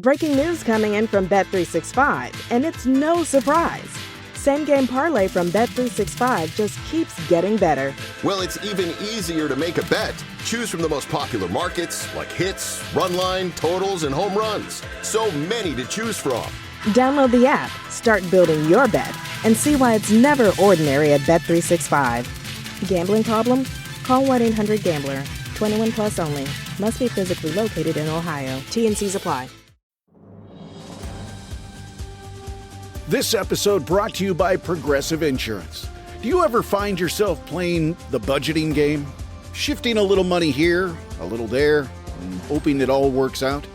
Breaking news coming in from Bet365, and it's no surprise. Same game parlay from Bet365 just keeps getting better. Well, it's even easier to make a bet. Choose from the most popular markets like hits, run line, totals, and home runs. So many to choose from. Download the app, start building your bet, and see why it's never ordinary at Bet365. Gambling problem? Call 1-800-GAMBLER. 21 plus only. Must be physically located in Ohio. T&Cs apply. This episode brought to you by Progressive Insurance. Do you ever find yourself playing the budgeting game? Shifting a little money here, a little there, and hoping it all works out?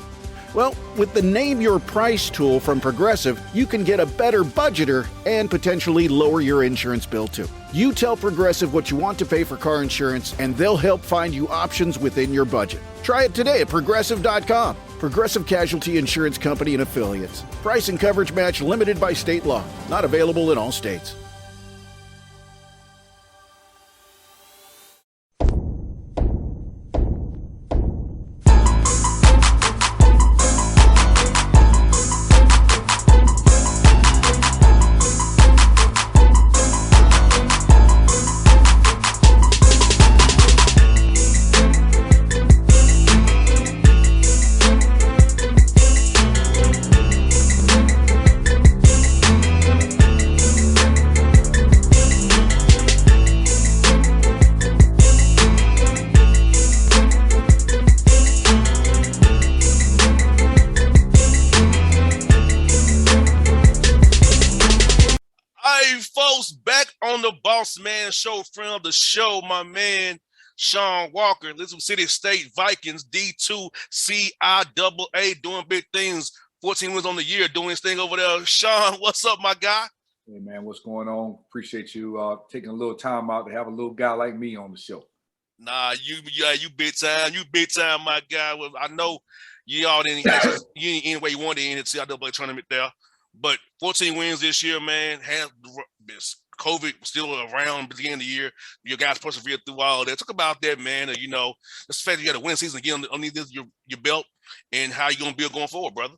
Well, with the Name Your Price tool from Progressive, you can get a better budgeter and potentially lower your insurance bill too. You tell Progressive what you want to pay for car insurance, and they'll help find you options within your budget. Try it today at Progressive.com. Progressive Casualty Insurance Company and Affiliates. Price and coverage match limited by state law. Not available in all states. On the Bossman show, friend of the show, my man Shawn Walker, Elizabeth City State Vikings, D2 CIAA, doing big things. 14 wins on the year, doing his thing over there. Shawn, what's up, my guy? Hey man, what's going on? Appreciate you taking a little time out to have a little guy like me on the show. Nah, you big time, my guy. Well, I know you didn't anyway you wanted in the CIAA tournament there, but 14 wins this year, man. Had this COVID still around at the beginning of the year. Your guys persevered through all that. Talk about that, man. The fact that you got a winning season again underneath your belt, and how you gonna build going forward, brother.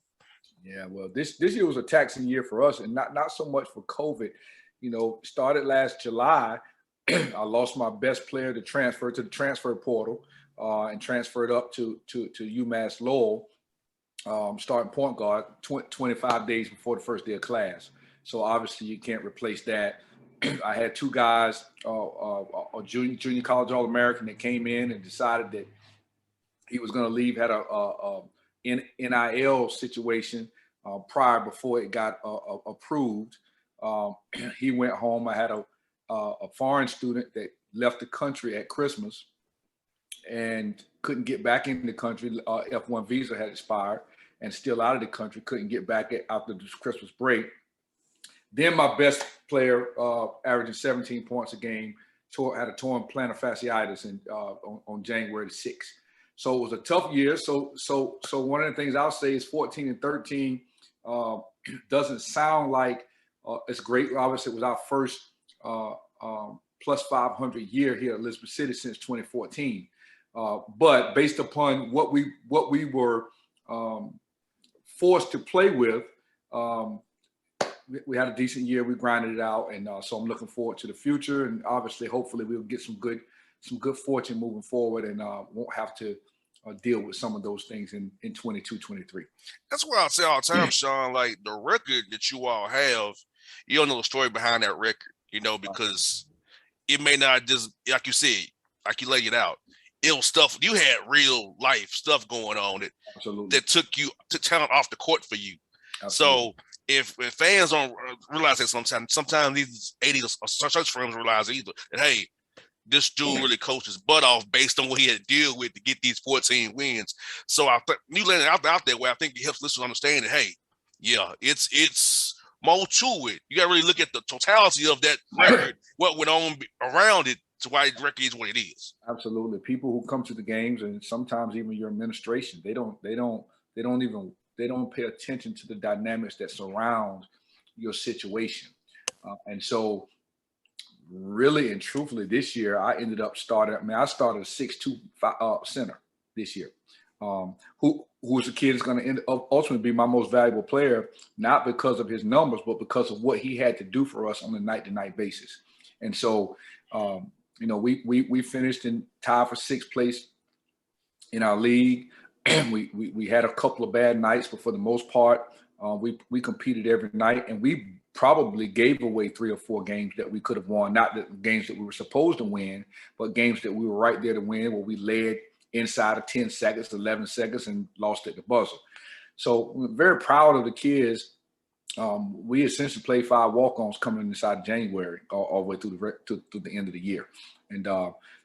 Yeah, well, this year was a taxing year for us, and not so much for COVID. Started last July. I lost my best player to transfer to the transfer portal, and transferred up to UMass Lowell, starting point guard 25 days before the first day of class. So obviously you can't replace that. I had two guys, a junior college All-American that came in and decided that he was going to leave, had a NIL situation before it got approved. He went home. I had a foreign student that left the country at Christmas and couldn't get back in the country. F1 visa had expired and still out of the country, couldn't get back after the Christmas break. Then my best player, averaging 17 points a game, had a torn plantar fasciitis on January the 6th. So it was a tough year. So one of the things I'll say is 14-13 doesn't sound like it's great. Obviously, it was our first plus 500 year here at Elizabeth City since 2014. But based upon what we were forced to play with, we had a decent year. We grinded it out, and so I'm looking forward to the future. And obviously, hopefully, we'll get some good fortune moving forward, and won't have to deal with some of those things in 22, 23. That's what I say all the time, Shawn. Like the record that you all have, you don't know the story behind that record, because it may not just, like you said, like you laid it out. It was stuff, you had real life stuff going on that took talent off the court for you. Absolutely. So if fans don't realize that sometimes these 80s search firms realize either that, hey, this dude really coached his butt off based on what he had to deal with to get these 14 wins. So I think you letting it out that way, I think it helps listeners understand that, hey, yeah, it's more to it. You got to really look at the totality of that record, what went on around it, to why the record is what it is. Absolutely. People who come to the games, and sometimes even your administration, they don't pay attention to the dynamics that surround your situation. And so really and truthfully this year, I ended up I started a 6'2" center this year, who who is the kid is going to end up ultimately be my most valuable player, not because of his numbers, but because of what he had to do for us on a night-to-night basis. And so, we finished in tied for 6th place in our league. we had a couple of bad nights, but for the most part, we competed every night, and we probably gave away 3 or 4 games that we could have won. Not the games that we were supposed to win, but games that we were right there to win, where we led inside of 10 seconds, 11 seconds, and lost at the buzzer. So we're very proud of the kids. We essentially played 5 walk-ons coming inside of January all the way through the end of the year. And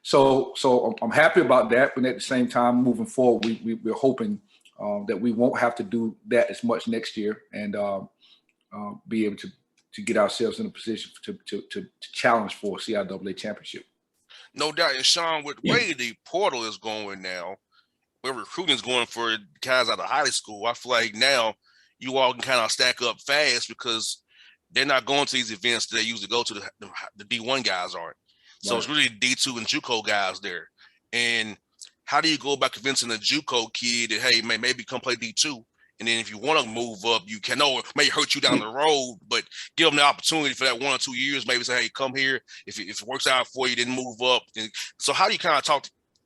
so I'm happy about that. But at the same time, moving forward, we're hoping that we won't have to do that as much next year, and be able to get ourselves in a position to challenge for a CIAA championship. No doubt. And Shawn, with the way the portal is going now, where recruiting is going for guys out of high school, I feel like now you all can kind of stack up fast because they're not going to these events that they usually go to. The D1 guys aren't. So Right. It's really D2 and JUCO guys there. And how do you go about convincing a JUCO kid that, hey, man, maybe come play D2? And then if you want to move up, you can. Know it may hurt you down the road, but give them the opportunity for that 1 or 2 years. Maybe say, hey, come here. If it works out for you, then move up. And so how do you kind of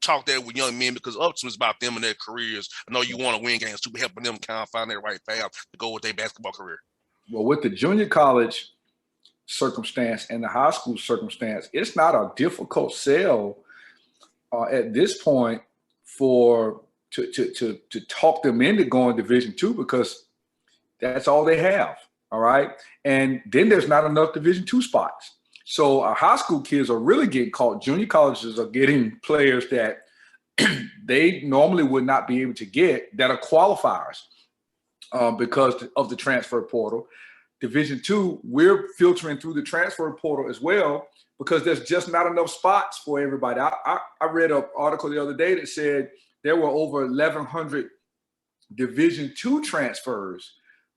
talk that with young men? Because ultimately it's about them and their careers. I know you want to win games too, but helping them kind of find their right path to go with their basketball career. Well, with the junior college circumstance and the high school circumstance, it's not a difficult sell at this point to talk them into going Division II, because that's all they have. All right. And then there's not enough Division II spots. So our high school kids are really getting caught. Junior colleges are getting players that they normally would not be able to get, that are qualifiers because of the transfer portal. Division II, we're filtering through the transfer portal as well, because there's just not enough spots for everybody. I read an article the other day that said there were over 1,100 Division II transfers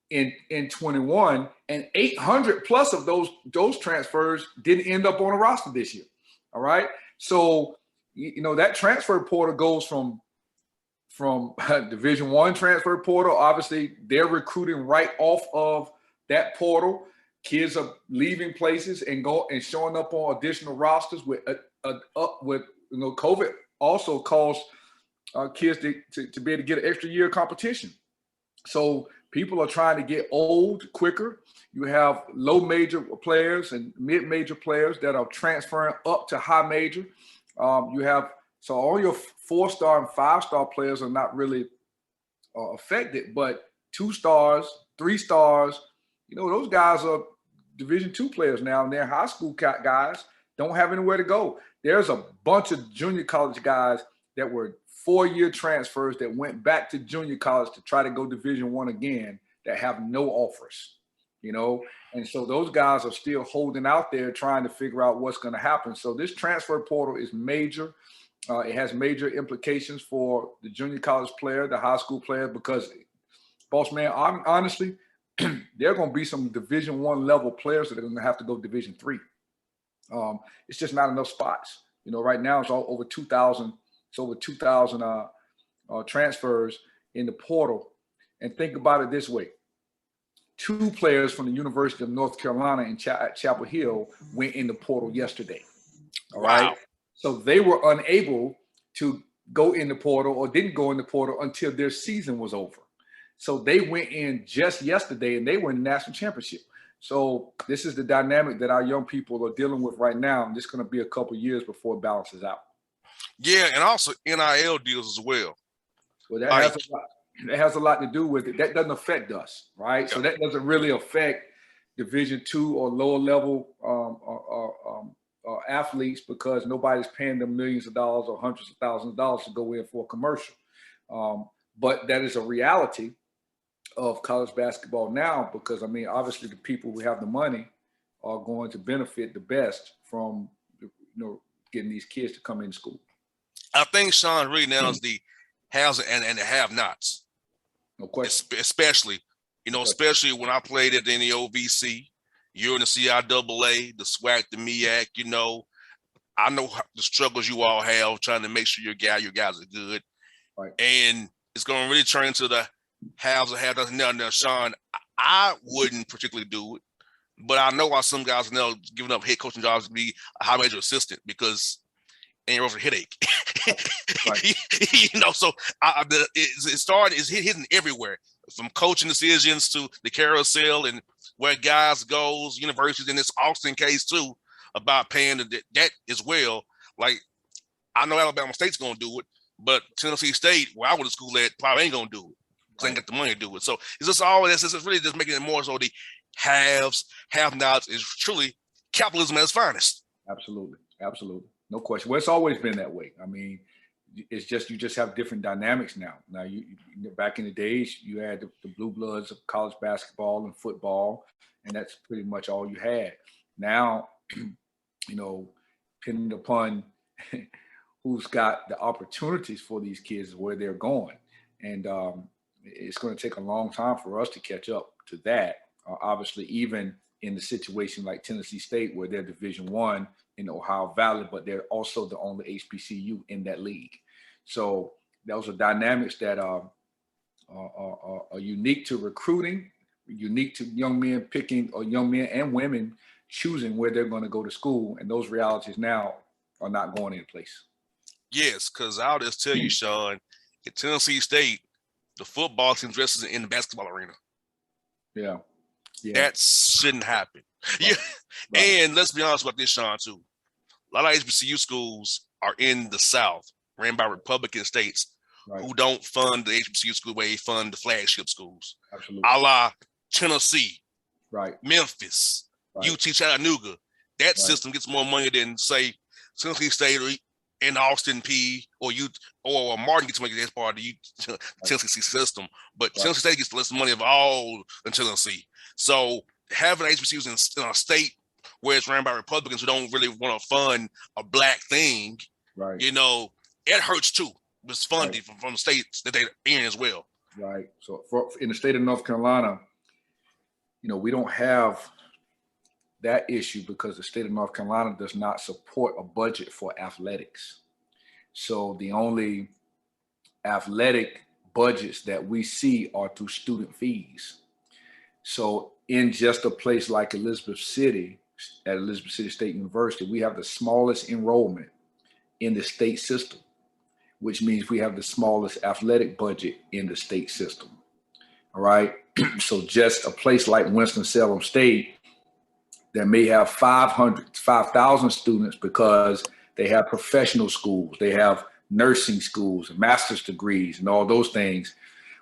in 21, and 800 plus of those transfers didn't end up on a roster this year. All right. So, that transfer portal goes from Division I transfer portal. Obviously, they're recruiting right off of that portal. Kids are leaving places and showing up on additional rosters with COVID also caused kids to be able to get an extra year of competition. So people are trying to get old quicker. You have low major players and mid-major players that are transferring up to high major. So all your 4-star and 5-star players are not really affected, but 2 stars, 3 stars, those guys are Division II players now, and their high school guys don't have anywhere to go. There's a bunch of junior college guys that were 4-year transfers that went back to junior college to try to go Division I again that have no offers, and so those guys are still holding out there trying to figure out what's going to happen. So this transfer portal is major. It has major implications for the junior college player, the high school player, because, Bossman, honestly, there are going to be some Division I level players that are going to have to go Division III. It's just not enough spots. Right now it's all over 2,000. It's over 2,000 transfers in the portal. And think about it this way. 2 players from the University of North Carolina in Chapel Hill went in the portal yesterday. All right. Wow. So they were unable to go in the portal, or didn't go in the portal until their season was over. So they went in just yesterday and they were in the national championship. So this is the dynamic that our young people are dealing with right now. And it's going to be a couple of years before it balances out. Yeah, and also NIL deals as well. Well, that has a lot to do with it. That doesn't affect us, right? Yeah. So that doesn't really affect Division II or lower level athletes, because nobody's paying them millions of dollars or hundreds of thousands of dollars to go in for a commercial. But that is a reality of college basketball now, because, obviously the people who have the money are going to benefit the best from, getting these kids to come in school. I think, Shawn, really now is the haves and the have-nots. No question. Especially when I played at the OVC, you're in the CIAA, the SWAC, the MEAC, I know the struggles you all have trying to make sure your guys are good. Right. And it's going to really turn into the haves or have nothing. Now, Shawn, I wouldn't particularly do it, but I know why some guys are now giving up head coaching jobs to be a high major assistant because ain't over a headache. Right. So it's hitting everywhere from coaching decisions to the carousel and where guys goes, universities in this Austin case too, about paying the debt as well. Like, I know Alabama State's going to do it, but Tennessee State, where I went to school at, probably ain't going to do it because they ain't got the money to do it. So it's just all this. It's really just making it more so the haves, have-nots is truly capitalism at its finest. Absolutely. Absolutely. No question. Well, it's always been that way. I mean, it's just you just have different dynamics now. Now, you back in the days, you had the blue bloods of college basketball and football, and that's pretty much all you had. Now, depending upon who's got the opportunities for these kids where they're going, and it's going to take a long time for us to catch up to that. Obviously, even in the situation like Tennessee State, where they're Division I in Ohio Valley, but they're also the only HBCU in that league. So those are dynamics that are unique to recruiting, unique to young men picking, or young men and women choosing where they're going to go to school. And those realities now are not going into place. Yes, because I'll just tell you, Shawn, at Tennessee State, the football team dresses in the basketball arena. Yeah. That shouldn't happen. Right. Yeah. Right. And let's be honest about this, Shawn, too. A lot of HBCU schools are in the South, ran by Republican states, Right. who don't fund the HBCU school where they fund the flagship schools. Absolutely. A la Tennessee, Right. Memphis, Right. UT Chattanooga. That system gets more money than, say, Tennessee State or in Austin P or Martin gets money as part of the Tennessee system. But Tennessee State gets less money of all in Tennessee. So having HBCUs in a state where it's ran by Republicans who don't really want to fund a black thing, Right. It hurts too. It's funding from the states that they're in as well. Right. So in the state of North Carolina, we don't have that issue because the state of North Carolina does not support a budget for athletics. So the only athletic budgets that we see are through student fees. So in just a place like Elizabeth City, at Elizabeth City State University, we have the smallest enrollment in the state system, which means we have the smallest athletic budget in the state system. All right. So just a place like Winston-Salem State that may have 5,000 students because they have professional schools, they have nursing schools, master's degrees, and all those things.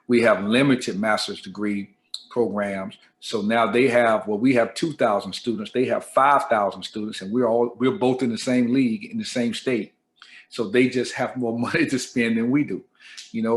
We have limited master's degree programs. So now we have 2,000 students, they have 5,000 students, and we're both in the same league in the same state. So they just have more money to spend than we do,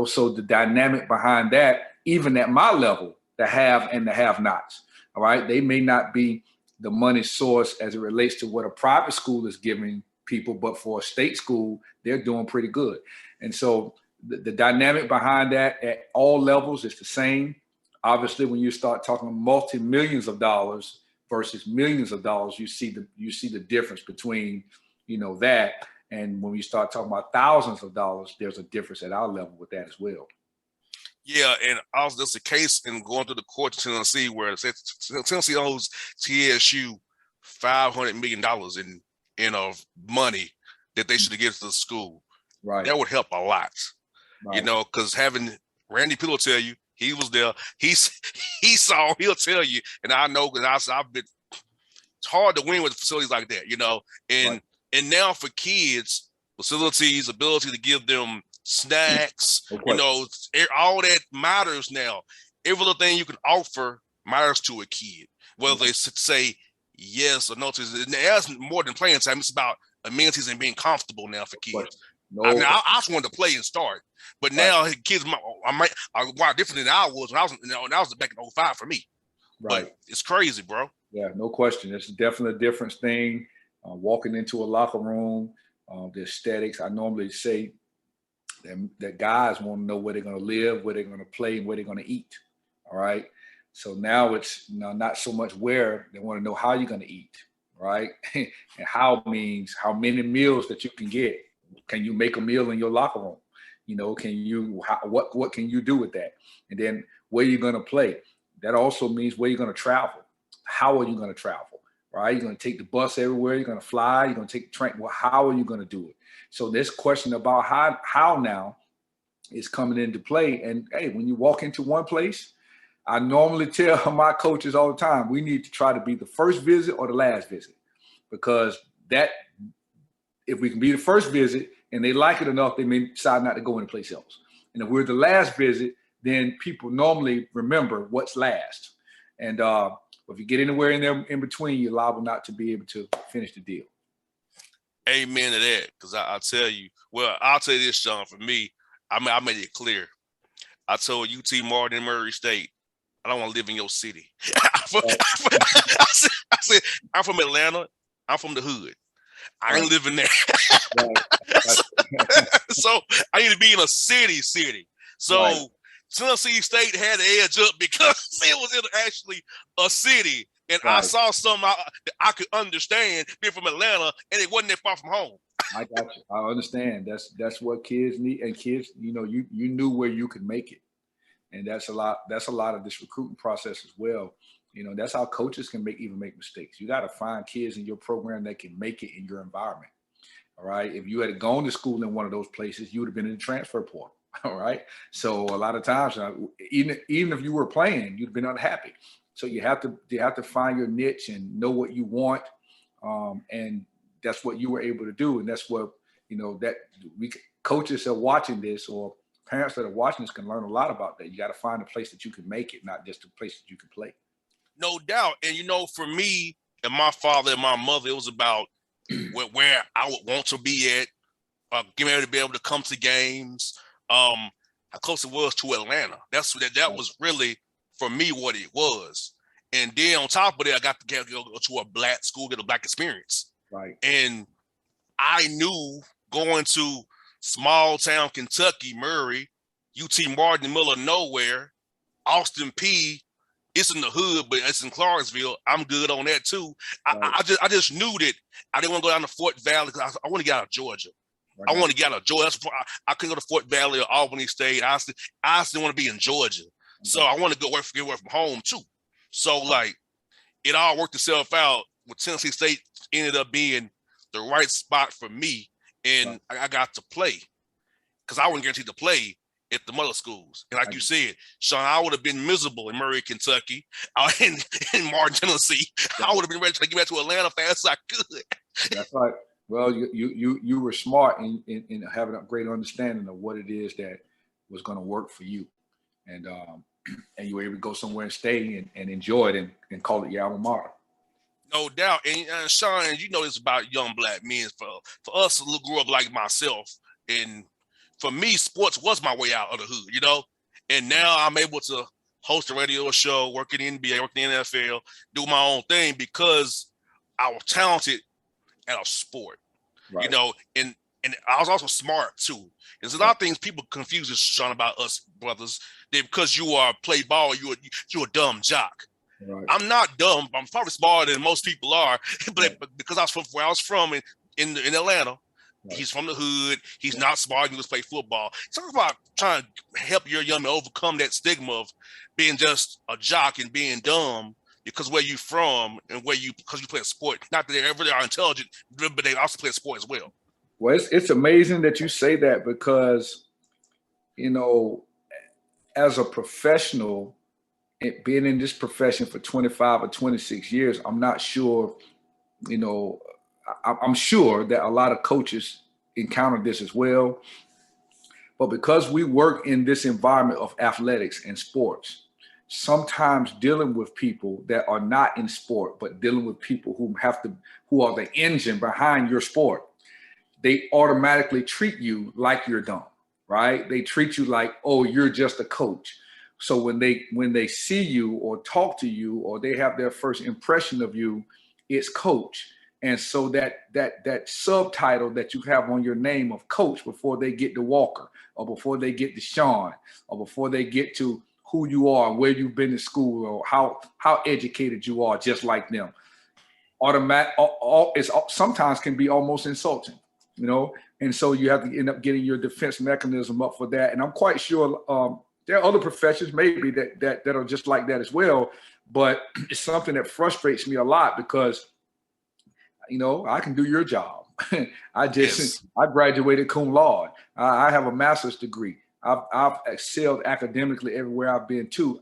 so the dynamic behind that, even at my level, the have and the have-nots, all right, they may not be the money source as it relates to what a private school is giving people, but for a state school, they're doing pretty good. And so the dynamic behind that at all levels is the same. Obviously, when you start talking multi-millions of dollars versus millions of dollars, you see the difference between, that. And when you start talking about thousands of dollars, there's a difference at our level with that as well. Yeah, and also there's a case in going through the court in Tennessee where Tennessee owes TSU $500 million in money that they should have given to the school. Right. That would help a lot. Right. Because having Randy Pillow tell you, he was there, he'll tell you, and I know because I've been. It's hard to win with facilities like that, and now for kids, facilities, ability to give them snacks, all that matters now. Every little thing you can offer matters to a kid, whether they say yes or no. That's more than playing time. It's about amenities and being comfortable now for kids. I just wanted to play and start, but now kids are different than I was when I was back in 05 for me. Right. But it's crazy, bro. Yeah, no question. It's definitely a different thing. Walking into a locker room, the aesthetics. I normally say that guys want to know where they're going to live, where they're going to play, and where they're going to eat. All right. So now it's not so much where, they want to know how you're going to eat. Right. And how means how many meals that you can get. Can you make a meal in your locker room? What can you do with that? And then where you're going to play. That also means where you're going to travel. How are you going to travel? Right? You're going to take the bus everywhere. You're going to fly. You're going to take the train. Well, how are you going to do it? So this question about how now is coming into play. And hey, when you walk into one place, I normally tell my coaches all the time, we need to try to be the first visit or the last visit, because that if we can be the first visit and they like it enough, they may decide not to go any place else. And if we're the last visit, then people normally remember what's last. And if you get anywhere in there in between, you're liable not to be able to finish the deal. Amen to that. Because I'll tell you, I'll tell you this, Shawn, for me, I made it clear. I told UT Martin and Murray State, I don't want to live in your city. I said, I'm from Atlanta. I'm from the hood. I ain't living there. So I need to be in a city. So Tennessee State had the edge up because it was actually a city. And I saw something that I could understand being from Atlanta, and it wasn't that far from home. I got you. I understand. That's what kids need. And kids, you knew where you could make it. And that's a lot of this recruiting process as well. That's how coaches can make mistakes. You got to find kids in your program that can make it in your environment. All right. If you had gone to school in one of those places, you would have been in the transfer portal. All right. So a lot of times, even if you were playing, you'd have been unhappy. So you have to find your niche and know what you want. And that's what you were able to do. And that's what, coaches are watching this, or parents that are watching this can learn a lot about that. You got to find a place that you can make it, not just a place that you can play. No doubt. And, for me and my father and my mother, it was about where I would want to be at, getting ready to be able to come to games, how close it was to Atlanta. That was really, for me, what it was. And then on top of that, I got to go to a black school, get a black experience. Right. And I knew going to small town Kentucky, Murray, UT Martin in the middle of nowhere, Austin P, it's in the hood, but it's in Clarksville. I'm good on that too. Right. I just knew that I didn't want to go down to Fort Valley because I want to get out of Georgia. Right. I want to get out of Georgia. I couldn't go to Fort Valley or Albany State. I still want to be in Georgia. Okay. So I want to get away from home too. So it all worked itself out. With Tennessee State ended up being the right spot for me, and right. I got to play because I wasn't guaranteed to play at the mother schools. And like you said, Shawn, I would have been miserable in Murray, Kentucky, in Martin, Tennessee. I would have been ready to get back to Atlanta fast as I could. That's right. Well, you were smart in having a great understanding of what it is that was going to work for you, and you were able to go somewhere and stay and enjoy it and call it your alma mater. No doubt. And Shawn, you know this about young black men. For us who grew up like myself, and for me, sports was my way out of the hood, And now I'm able to host a radio show, work in the NBA, work in the NFL, do my own thing because I was talented at a sport, right. And I was also smart too. There's a lot of things people confuse us, Shawn, about us brothers, that because you are play ball, you're a dumb jock. Right. I'm not dumb. I'm probably smarter than most people are, but because I was from where I was from in Atlanta, right. He's from the hood. He's not smart. He was play football. Talk about trying to help your young man overcome that stigma of being just a jock and being dumb because where you from and because you play a sport. Not that they really are intelligent, but they also play a sport as well. Well, it's amazing that you say that because, as a professional, being in this profession for 25 or 26 years, I'm not sure, I'm sure that a lot of coaches encounter this as well. But because we work in this environment of athletics and sports, sometimes dealing with people that are not in sport, but dealing with people who are the engine behind your sport, they automatically treat you like you're dumb, right? They treat you like, oh, you're just a coach. So when they see you or talk to you or they have their first impression of you, it's coach. And so that subtitle that you have on your name of coach before they get to Walker or before they get to Shawn or before they get to who you are, where you've been to school or how educated you are, just like them, it sometimes can be almost insulting, And so you have to end up getting your defense mechanism up for that. And I'm quite sure there are other professions maybe that are just like that as well. But it's something that frustrates me a lot because, I can do your job. I graduated cum laude. I have a master's degree. I've excelled academically everywhere I've been too.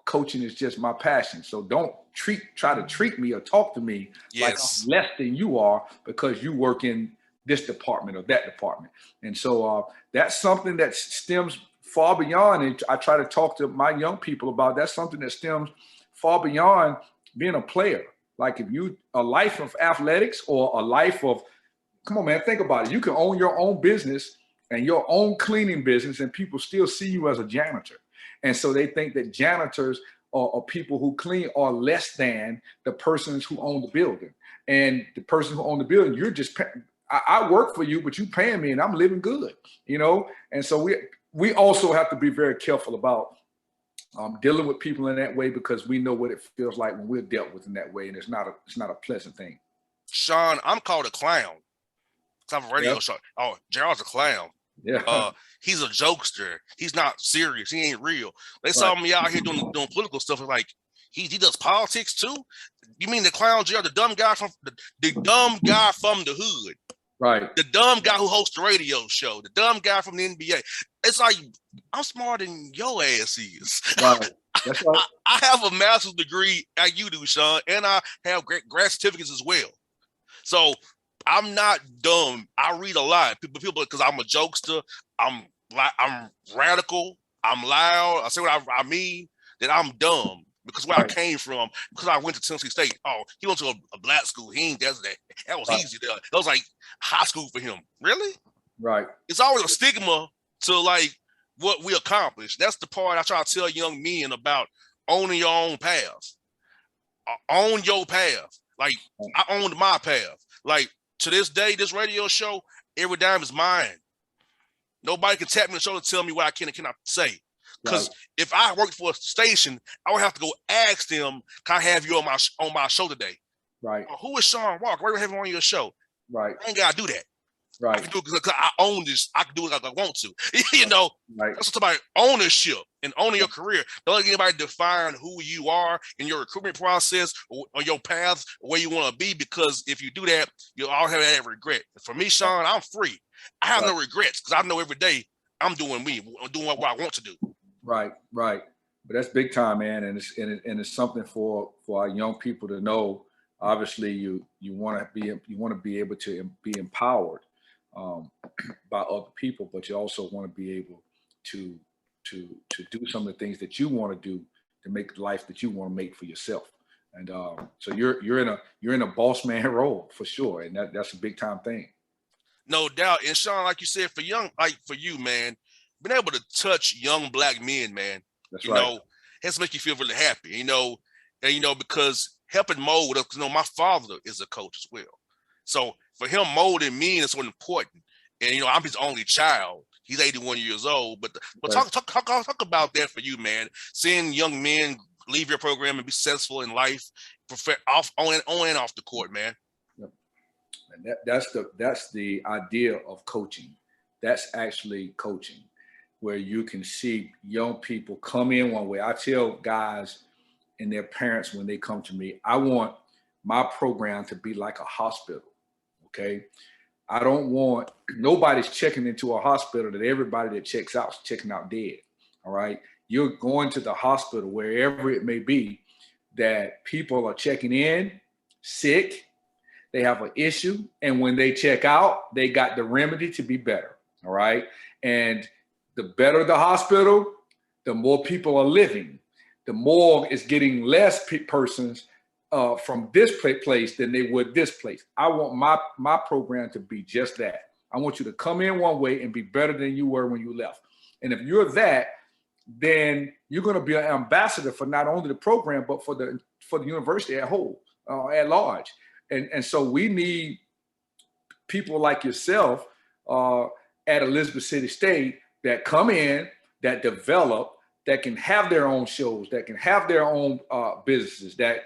Coaching is just my passion. So don't try to treat me or talk to me like I'm less than you are because you work in this department or that department. And so that's something that stems far beyond, and I try to talk to my young people about, that's something that stems far beyond being a player. Like if you, a life of athletics or a life of, come on, man, think about it. You can own your own business and your own cleaning business and people still see you as a janitor. And so they think that janitors or people who clean are less than the persons who own the building. And the person who own the building, you're just, I work for you, but you paying me and I'm living good, And so we also have to be very careful about dealing with people in that way because we know what it feels like when we're dealt with in that way. And it's not a pleasant thing. Shawn, I'm called a clown. I have a radio show. Oh, Gerald's a clown. Yeah. He's a jokester. He's not serious. He ain't real. They saw me out here doing political stuff. Like he does politics too. You mean the clown Gerald, the dumb guy from the dumb guy from the hood? Right. The dumb guy who hosts the radio show. The dumb guy from the NBA. It's like I'm smarter than your ass is. Right. That's right. I have a master's degree like you do, Shawn, and I have grad certificates as well. So I'm not dumb. I read a lot. People, because I'm a jokester. I'm radical. I'm loud. I say what I mean. That I'm dumb because where I came from. Because I went to Tennessee State. Oh, he went to a black school. He ain't that. That was easy. That was like high school for him. Really? Right. It's always a stigma to like what we accomplish. That's the part I try to tell young men about owning your own path. Own your path. Like I owned my path. Like. To this day, this radio show, every dime is mine. Nobody can tap me on the shoulder to tell me what I can and cannot say. Because if I worked for a station, I would have to go ask them, can I have you on my show today? Right. Or, who is Shawn Walker? Why do we have him on your show? Right. I ain't got to do that. Right. I can do it because I own this. I can do it like I want to. Right. That's about ownership and owning your career. Don't let anybody define who you are in your recruitment process or your path, where you want to be, because if you do that, you'll all have that regret. For me, Shawn, I'm free. I have no regrets because I know every day I'm doing me. I'm doing what I want to do. Right. Right. But that's big time, man. And it's something for our young people to know. Obviously, you want to be able to be empowered by other people, but you also want to be able to do some of the things that you want to do to make the life that you want to make for yourself. And so you're in a boss man role for sure, and that's a big time thing. No doubt. And Shawn, like you said, for you, man, being able to touch young black men, man, that's right. Has to make you feel really happy, and because helping mold us, my father is a coach as well. So for him molding me is so important. And I'm his only child. He's 81 years old. But talk about that for you, man. Seeing young men leave your program and be successful in life, on and off the court, man. Yep. And that's the idea of coaching. That's actually coaching, where you can see young people come in one way. I tell guys and their parents when they come to me, I want my program to be like a hospital. Okay. I don't want nobody's checking into a hospital that everybody that checks out is checking out dead. All right. You're going to the hospital, wherever it may be, that people are checking in sick. They have an issue. And when they check out, they got the remedy to be better. All right. And the better the hospital, the more people are living, the more it's getting less persons from this place than they would this place. I want my program to be just that. I want you to come in one way and be better than you were when you left. And if you're that, then you're going to be an ambassador for not only the program, but for the university at whole, at large. And so we need people like yourself at Elizabeth City State that come in, that develop, that can have their own shows, that can have their own businesses, that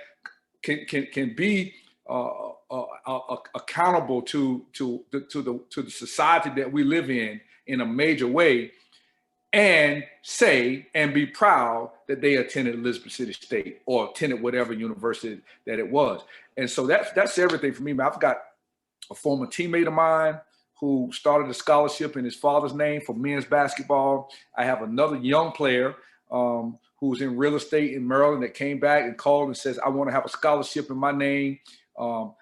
can be accountable to the society that we live in a major way, and say and be proud that they attended Elizabeth City State or attended whatever university that it was. And so that's everything for me, man. I've got a former teammate of mine who started a scholarship in his father's name for men's basketball. I have another young player who's in real estate in Maryland that came back and called and says, I want to have a scholarship in my name for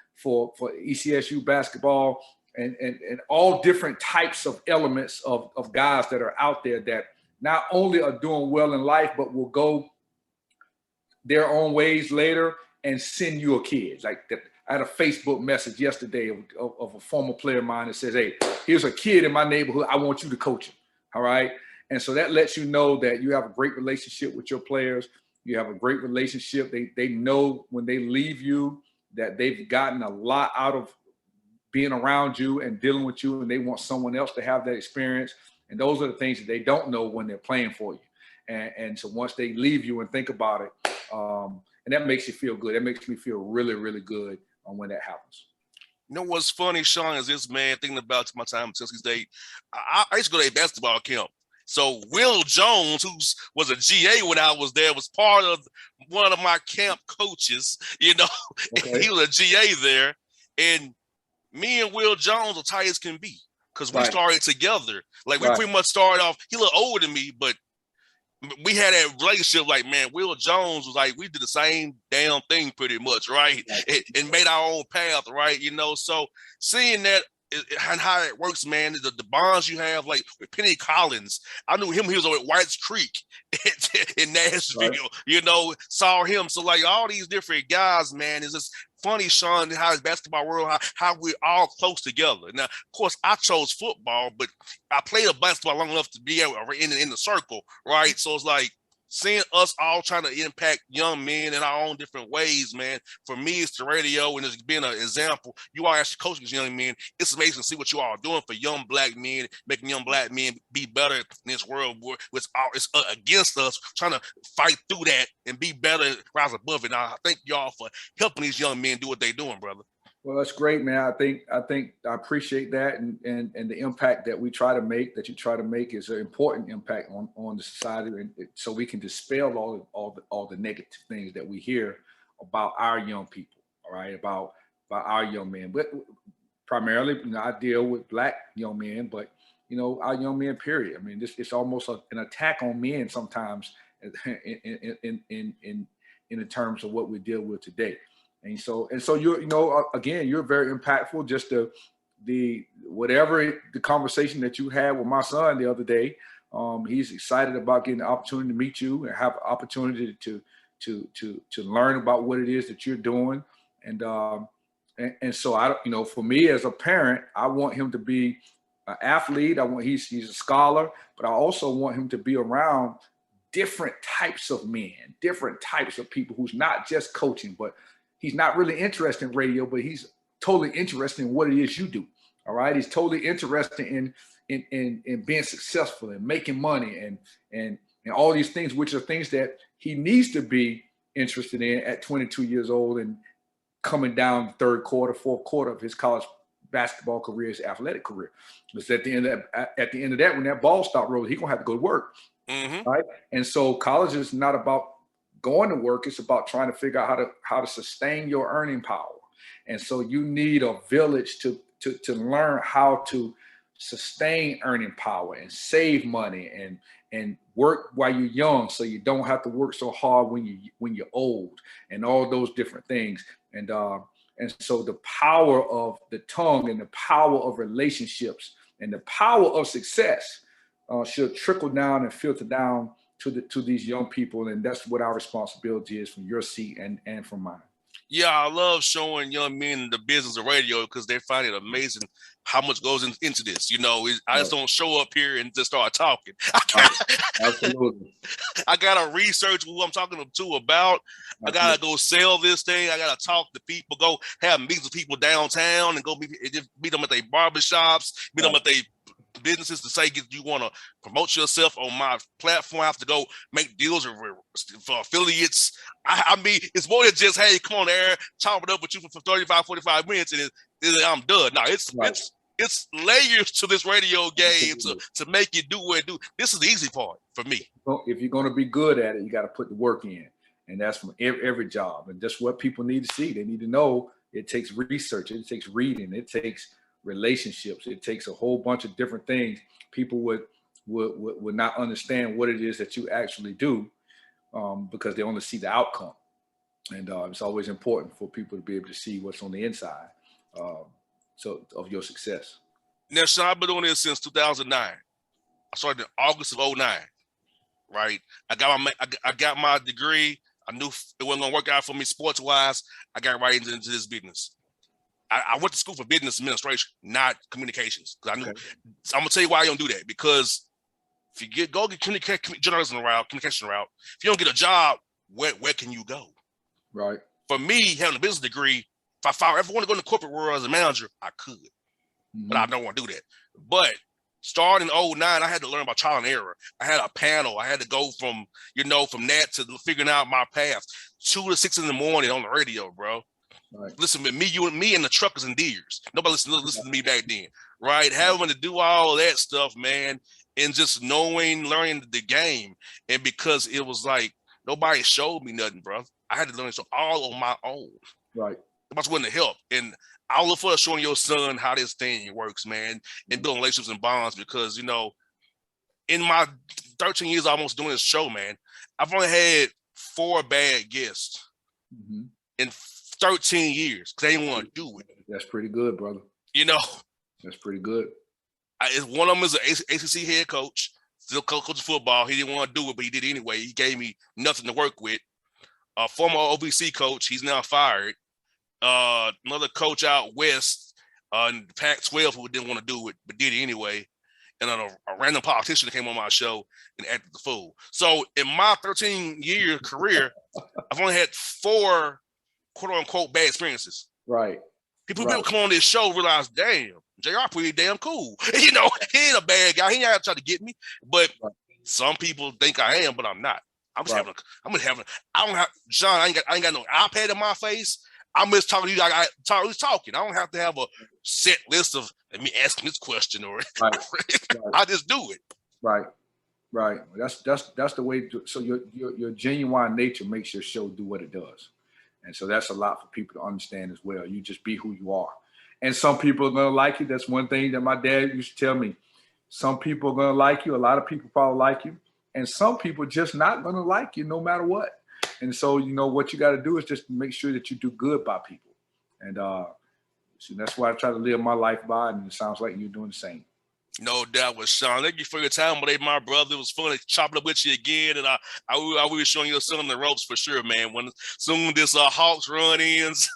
ECSU basketball. And all different types of elements of guys that are out there that not only are doing well in life, but will go their own ways later and send you a kid. Like that, I had a Facebook message yesterday of a former player of mine that says, hey, here's a kid in my neighborhood. I want you to coach him. All right. And so that lets you know that you have a great relationship with your players. You have a great relationship. They know when they leave you that they've gotten a lot out of being around you and dealing with you, and they want someone else to have that experience. And those are the things that they don't know when they're playing for you. And so once they leave you and think about it, and that makes you feel good. That makes me feel really, really good when that happens. You know what's funny, Shawn, is this, man, thinking about my time in Tennessee State. I used to go to a basketball camp. So Will Jones, who was a GA when I was there, was part of one of my camp coaches, you know. Okay. He was a GA there. And me and Will Jones are tight as can be because we started together. Like, we pretty much started off, he a little older than me, but we had that relationship. Like, man, Will Jones was like, we did the same damn thing pretty much, right? And made our own path, right? You know, so seeing that and how it works, man, the bonds you have, like with Penny Collins. I knew him, he was over at White's Creek in Nashville, you know, saw him. So, like, all these different guys, man, is just funny, Shawn, how his basketball world, how we're all close together. Now, of course, I chose football, but I played a basketball long enough to be in the circle, right? So it's like seeing us all trying to impact young men in our own different ways, man. For me, it's the radio, and it's being an example. You all actually coaching these young men. It's amazing to see what you all are doing for young black men, making young black men be better in this world where it's against us, trying to fight through that and be better, rise above it. Now, I thank y'all for helping these young men do what they're doing, brother. Well, that's great, man. I appreciate that, and the impact that we try to make, that you try to make, is an important impact on the society, and so we can dispel all the negative things that we hear about our young people, all right, about our young men. But primarily, you know, I deal with black young men, but you know, our young men, period. I mean, it's almost an attack on men sometimes in terms of what we deal with today. And so you know, again, you're very impactful. Just the conversation that you had with my son the other day, he's excited about getting the opportunity to meet you and have an opportunity to learn about what it is that you're doing. And so you know, for me as a parent, I want him to be an athlete. He's a scholar, but I also want him to be around different types of men, different types of people who's not just coaching, but he's not really interested in radio, but he's totally interested in what it is you do. All right. He's totally interested in being successful and making money and all these things, which are things that he needs to be interested in at 22 years old and coming down the third quarter, fourth quarter of his college basketball career, his athletic career. Because at the end of that, when that ball stops rolling, he's gonna have to go to work. Mm-hmm. Right. And so college is not about going to work. It's about trying to figure out how to sustain your earning power. And so you need a village to learn how to sustain earning power and save money and work while you're young, so you don't have to work so hard when you're old, and all those different things. And so the power of the tongue and the power of relationships and the power of success should trickle down and filter down to these young people, and that's what our responsibility is from your seat and from mine. Yeah, I love showing young men the business of radio because they find it amazing how much goes into this. You know, I just don't show up here and just start talking. Absolutely. I gotta research who I'm talking to about. I gotta go sell this thing. I gotta talk to people, go have meetings with people downtown, and go meet them at their barbershops, meet them at their businesses to say, you want to promote yourself on my platform. I have to go make deals for affiliates. I mean, it's more than just, hey, come on, Aaron, chop it up with you for 35, 45 minutes, and I'm done. No, it's layers to this radio game to make it do what it do. This is the easy part for me. If you're going to be good at it, you got to put the work in, and that's from every job. And that's what people need to see. They need to know it takes research, it takes reading, it takes relationships, it takes a whole bunch of different things. People would not understand what it is that you actually do because they only see the outcome. And it's always important for people to be able to see what's on the inside of your success. Now, Shawn, I've been doing this since 2009. I started in August of 2009, right? I got my degree. I knew it wasn't going to work out for me sports-wise. I got right into this business. I went to school for business administration, not communications. Because I knew. Okay. So I'm going to tell you why I don't do that. Because if you go get journalism route, communication route, if you don't get a job, where can you go? Right. For me, having a business degree, if I ever want to go in the corporate world as a manager, I could. Mm-hmm. But I don't want to do that. But starting in 2009, I had to learn about trial and error. I had a panel. I had to go from that to figuring out my path. 2 to 6 in the morning on the radio, bro. Right. Listen to me, you and me and the truckers and deers. Nobody listened to me back then, right? Having to do all that stuff, man, and just learning the game. And because it was like nobody showed me nothing, bro. I had to learn so all on my own. Right. Nobody's willing to help. And I'll look for showing your son how this thing works, man, and building relationships and bonds because, in my 13 years almost doing this show, man, I've only had 4 bad guests in 13 years because they didn't want to do it. That's pretty good, brother. That's pretty good. One of them is an ACC head coach, still coaching football. He didn't want to do it, but he did anyway. He gave me nothing to work with. A former OVC coach, he's now fired. Another coach out west in Pac-12 who didn't want to do it, but did it anyway. And a random politician that came on my show and acted the fool. So in my 13-year career, I've only had 4 quote-unquote bad experiences. Right. People come on this show realize, damn, JR pretty damn cool. He ain't a bad guy. He ain't out to try to get me. But some people think I am, but I'm not. I don't have Shawn, I ain't got no iPad in my face. I'm just talking to you. Who's talking? I don't have to have a set list of me asking this question or I just do it. Right. That's the way. So your genuine nature makes your show do what it does, and so that's a lot for people to understand as well. You just be who you are, and some people are gonna like you. That's one thing that my dad used to tell me. Some people are gonna like you. A lot of people probably like you, and some people just not gonna like you no matter what. And so, what you got to do is just make sure that you do good by people. And so that's why I try to live my life by. And it sounds like you're doing the same. No doubt with Shawn. Thank you for your time today, my brother. It was fun to chop it up with you again. And I will be showing you some of the ropes for sure, man. When soon this Hawks run ends,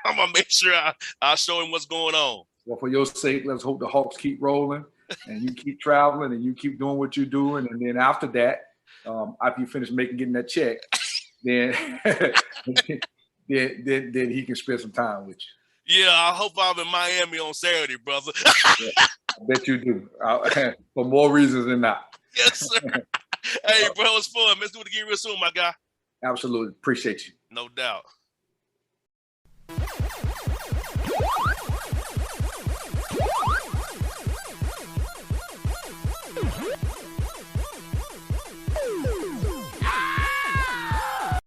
I'm going to make sure I show him what's going on. Well, for your sake, let's hope the Hawks keep rolling and you keep traveling and you keep doing what you're doing. And then after that, after you finish getting that check, then he can spend some time with you. Yeah, I hope I'm in Miami on Saturday, brother. Yeah, I bet you do. For more reasons than not. Yes, sir. Hey, bro, it's fun. Let's do it again real soon, my guy. Absolutely. Appreciate you. No doubt.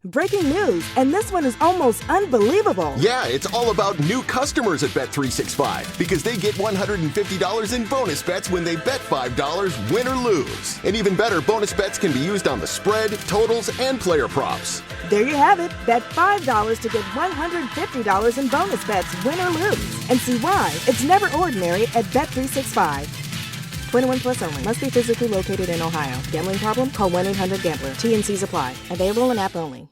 Breaking news, and this one is almost unbelievable. Yeah, it's all about new customers at Bet365 because they get $150 in bonus bets when they bet $5, win or lose. And even better, bonus bets can be used on the spread, totals, and player props. There you have it. Bet $5 to get $150 in bonus bets, win or lose. And see why it's never ordinary at Bet365. 21 plus only. Must be physically located in Ohio. Gambling problem? Call 1-800-GAMBLER. T&Cs apply. Available in app only.